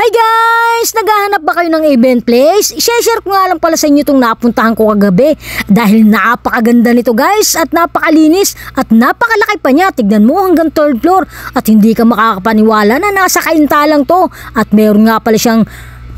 Hi guys! Naghahanap ba kayo ng event place? I-share ko nga lang pala sa inyo itong napuntahan ko kagabi dahil napakaganda nito guys at napakalinis at napakalaki pa niya. Tignan mo hanggang 3rd floor at hindi ka makakapaniwala na nasa kainta lang to at meron nga pala siyang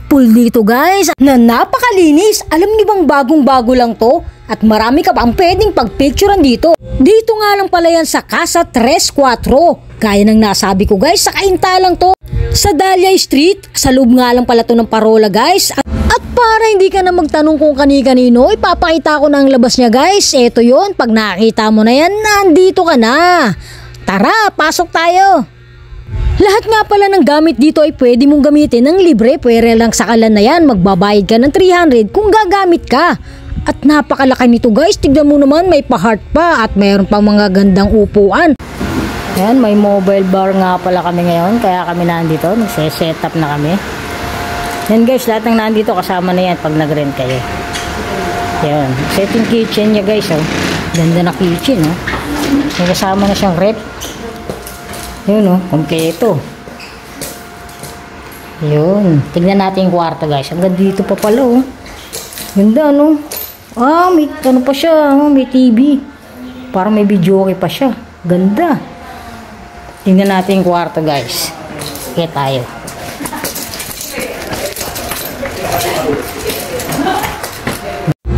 pool dito guys na napakalinis. Alam niyo bang bagong bago lang to? At marami ka pa ang pwedeng pagpicturean dito. Dito nga lang pala yan sa Casa 34. Gaya ng nasabi ko guys, sa kainta lang to. Sa Dahlia Street, sa loob nga lang pala to ng Parola guys. At para hindi ka na magtanong kung kani-kanino, ipapakita ko na ang labas niya guys. Eto yon, pag nakita mo na yan, nandito ka na. Tara, pasok tayo. Lahat nga pala ng gamit dito ay pwede mong gamitin ng libre. Pwede lang sa kalan na yan, magbabayad ka ng 300 kung gagamit ka. At napakalaki nito guys, tignan mo naman, may pa-heart pa at mayroon pang mga gandang upuan. Yan, may mobile bar nga pala kami ngayon, kaya kami nandito, nagse-set up na kami. Yan guys, lahat ng nandito kasama na yan pag nag-rent kayo. Yan, setting kitchen niya guys, oh. Ganda na kitchen, oh. May kasama na siyang rep. Yun, oh, kompleto. Yun, tignan natin yung kwarto guys, hanggang dito pa pala, oh. Ganda, no? Ah, may ano pa siya, oh, may TV. Parang may video okay pa siya. Ganda. Tingnan natin yung kwarto guys. Kaya tayo.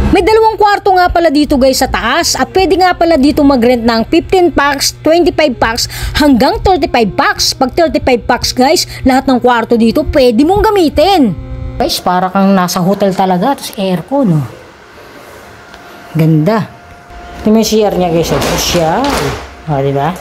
May dalawang kwarto nga pala dito guys sa taas. At pwede nga pala dito mag-rent ng 15 packs, 25 packs, hanggang 35 packs. Pag 35 packs guys, lahat ng kwarto dito pwede mong gamitin. Guys, para kang nasa hotel talaga. Tapos aircon, oh. Ganda. Ito may CR niya guys. Social. O, diba?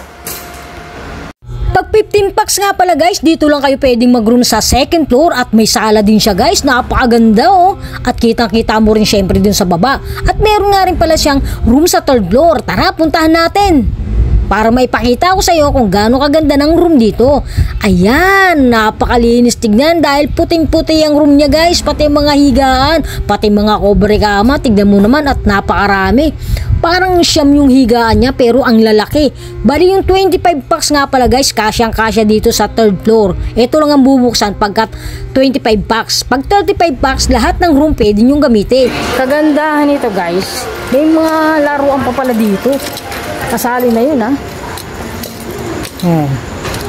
Pag 15 packs nga pala guys, dito lang kayo pwedeng mag-room sa 2nd floor at may sala din siya guys. Napakaganda, oh. At kitang-kita mo rin syempre din sa baba. At meron nga rin pala siyang room sa 3rd floor. Tara, puntahan natin. Para maipakita ko sa iyo kung gaano kaganda ng room dito. Ayan, napakalinis tignan dahil puting-puti ang room niya guys. Pati mga higaan, pati mga cover kama. Tignan mo naman at napakarami. Parang siyam yung higaan niya pero ang lalaki. Bali yung 25 packs nga pala guys, kasyang-kasya dito sa 3rd floor. Ito lang ang bubuksan pagkat 25 packs. Pag 35 packs, lahat ng room pwede nyo gamitin. Kagandahan nito guys, may mga laruan pa pala dito. Kasali na yun, ha.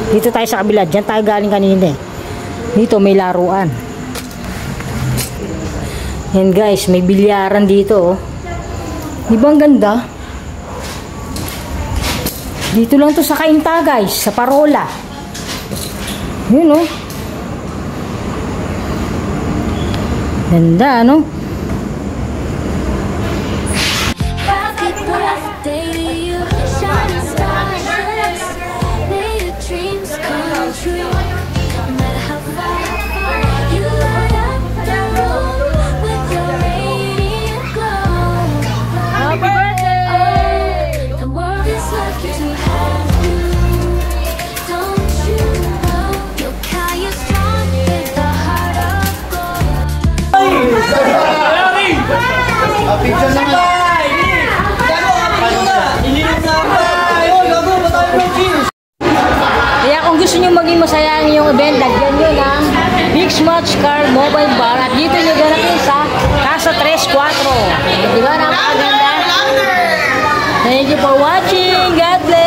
Dito tayo sa kabila. Diyan tayo galing kanina, eh. Dito may laruan. Yan guys, may bilyaran dito, oh. Di ba ang ganda? Dito lang to sa kainta guys, sa Parola. Yun, oh. Ganda, no? Kaya kung gusto nyo maging masaya ang inyong event, lagyan nyo ng Big Smuts Car Mobile Bar at dito nyo ganapin sa Casa 34. Diba napakaganda? Thank you for watching. God bless.